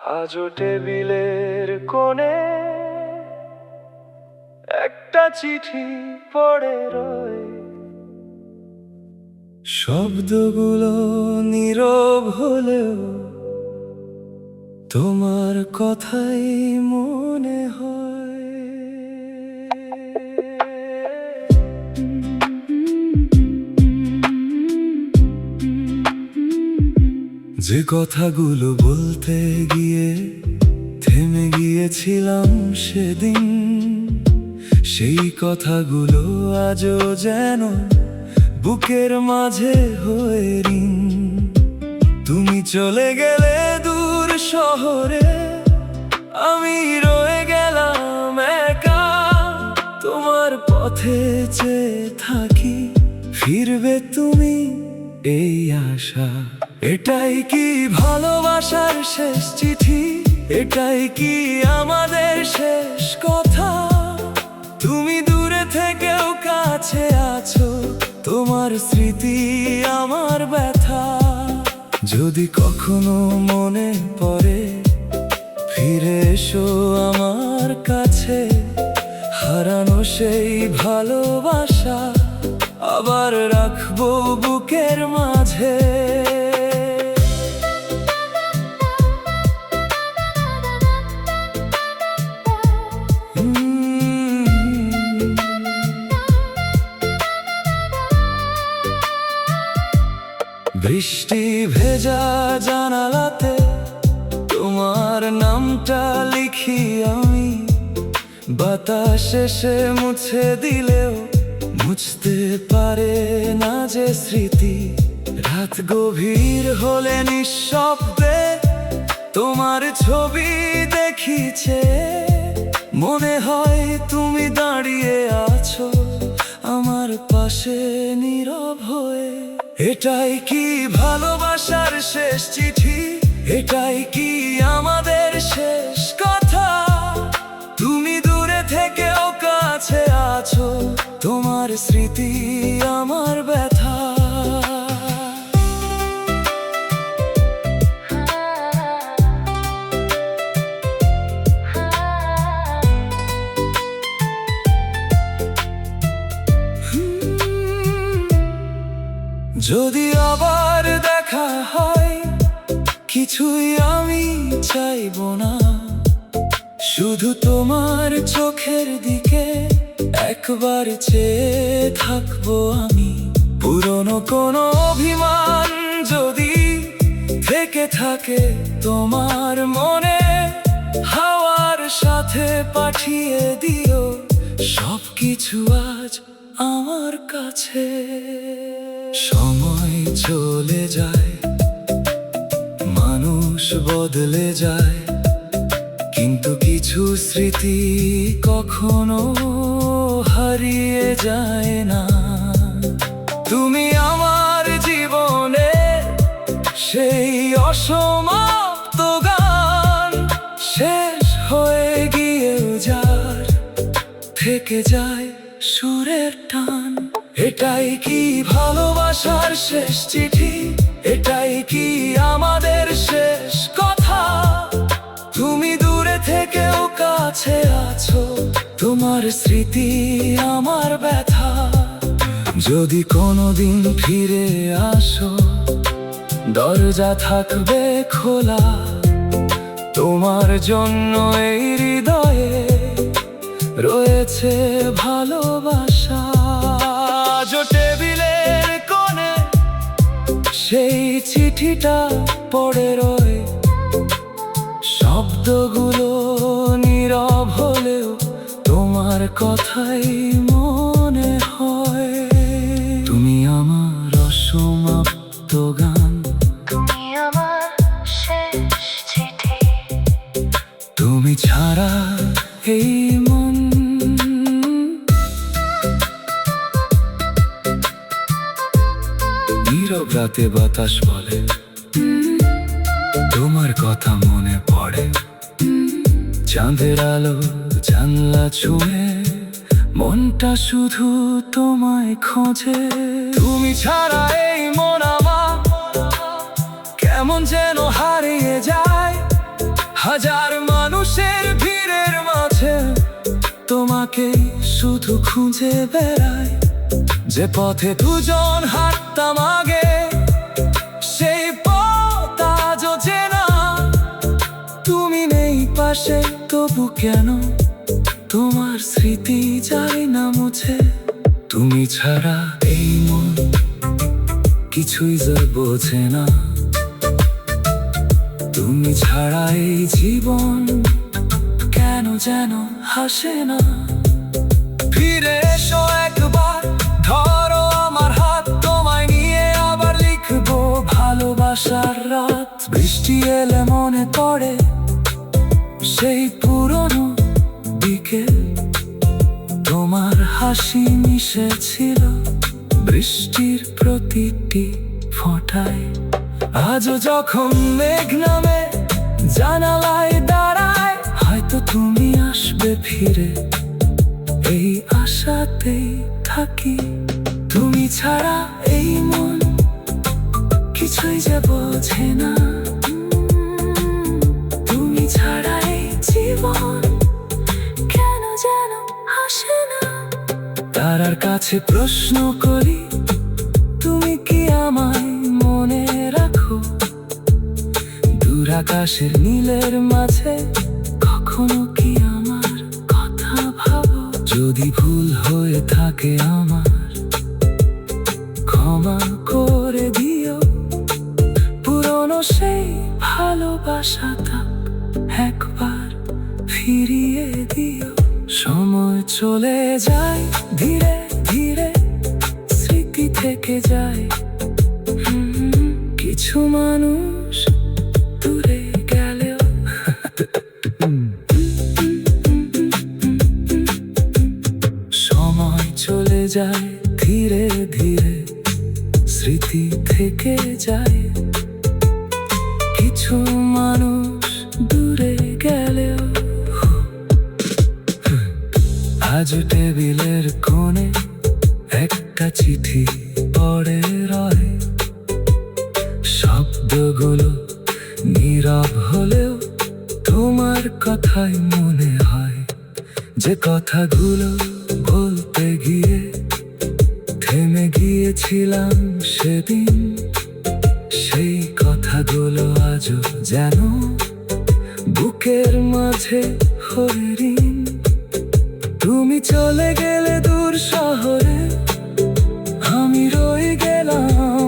আজও টেবিলের কোণে একটা চিঠি পড়ে রয়, শব্দগুলো নীরব হলেও তোমার কথাই মনে হয়। যে কথাগুলো বলতে গিয়ে থেমে গিয়েছিলাম সেদিন, সেই কথাগুলো আজও যেন বুকের মাঝে হয়ে রিং। তুমি চলে গেলে দূর শহরে, আমি রয়ে গেলাম একা। তোমার পথে চেয়ে থাকি, ফিরবে তুমি এই আশা। এটাই কি ভালোবাসার শেষ চিঠি? এটাই কি আমাদের শেষ কথা? তুমি দূরে থেকেও কাছে আছো, তোমার স্মৃতি আমার ব্যথা। যদি কখনো মনে পড়ে, ফিরে এসো আমার কাছে। হারানো সেই ভালোবাসা আবার রাখবো বুকের মাঝে। বৃষ্টি ভেজা জানালাতে তোমার নামটা লিখি আমি। বাতাস এসে মুছে দিলেও মুছতে পারে না যে স্মৃতি। রাত গভীর হলে নিঃশব্দে তোমার ছবি দেখিছে। মনে হয় তুমি দাঁড়িয়ে আছো আমার পাশে নীরব হয়ে। এটাই কি ভালোবাসার শেষ চিঠি? এটাই কি আমাদের শেষ কথা? তুমি দূরে থেকেও কাছে আছো, তোমার স্মৃতি আমার ব্যথা। যদি আবার দেখা হয়, কিছুই আমি চাইবো না, শুধু তোমার চোখের দিকে একবার চেয়ে থাকবো আমি। পুরনো কোনো অভিমান যদি থেকে থাকে তোমার মনে, হাওয়ার সাথে পাঠিয়ে দিও সবকিছু আজ আমার কাছে। সময় চলে যায়, মানুষ বদলে যায়, কিন্তু কিছু স্মৃতি কখনো হারিয়ে যায় না। তুমি আমার জীবনে সেই অসমাপ্ত গান, শেষ হয়ে গিয়েও যার থেকে যায় সুরের টান। এটাই কি ভালোবাসার শেষ চিঠি? এটাই কি আমাদের শেষ কথা? তুমি দূরে থেকেও কাছে আছো, তোমার স্মৃতি আমার ব্যথা। যদি কোনোদিন ফিরে আসো, দরজা থাকবে খোলা তোমার জন্য। এই হৃদয়ে রয়েছে ভালোবাসা। আজও টেবিলের কোণে সেই চিঠিটা পড়ে রয়, শব্দগুলো নীরব হলেও তোমার কথাই মনে হয়। তুমি আমার অসমাপ্ত গান, তুমি আমার শেষ চিঠি। তুমি ছাড়া এই মন নীরব। রাতে বাতাস বলে তোমার কথা মনে পড়ে। চাঁদের আলো জানলা ছুঁয়ে মনটা শুধু তোমায় খোঁজে। তুমি ছাড়া এই মন আমার কেমন যেন হারিয়ে যায়। তোমাকে শুধু খুঁজে বেড়াই, যে পথে দুজন হাঁটতাম আগে, সেই পথ আজও চেনা। তুমি নেই পাশে, তবু কেন তোমার স্মৃতি যায় না মুছে? তুমি ছাড়া এই মন কিছুই যে বোঝে না, তুমি ছাড়া এই জীবন কেন যেন হাসে না। ফিরে এসো একবার, ধরো আমার হাত, তোমায় নিয়ে আবার লিখবো ভালোবাসার রাত। বৃষ্টি এলে মনে পড়ে সেই পুরনো বিকেল, তোমার হাসি মিশেছিল বৃষ্টির প্রতিটি ফোঁটায়। আজও যখন মেঘ নামে জানালায় দাঁড়ায়, হয়তো তুমি আসবে ফিরে, এই আশাতেই থাকি। তুমি ছাড়া এই মন কিছুই যে বোঝে না, তুমি ছাড়া এই জীবন কেন যেন হাসে না। তারার কাছে প্রশ্ন করি, তুমি কি আমায় মনে রাখো? দূর আকাশের নীলের মাঝে কখনো কি আমার কথা ভাবো? যদি ভুল হয়ে থাকে আমার, ক্ষমা করে দিও। পুরনো সেই ভালোবাসাটা একবার ফিরিয়ে দিও। সময় চলে যায় ধীরে ধীরে, স্মৃতি থেকে যায়। কিছু মানুষ দূরে গেলেও সময় চলে যায় ধীরে ধীরে, স্মৃতি থেকে যায়। কিছু মানুষ দূরে গেলেও আজ টেবিলের কোণে একটা চিঠি পড়ে রয়। শব্দগুলো নীরব হলেও তোমার কথাই মনে হয়, যে কথাগুলো বলতে গিয়ে থেমে গিয়েছিলাম সেদিন। সেই কথাগুলো আজও যেন বুকের মাঝে হরিণ। তুমি চলে গেলে দূর শহরে, আমি রয়ে গেলাম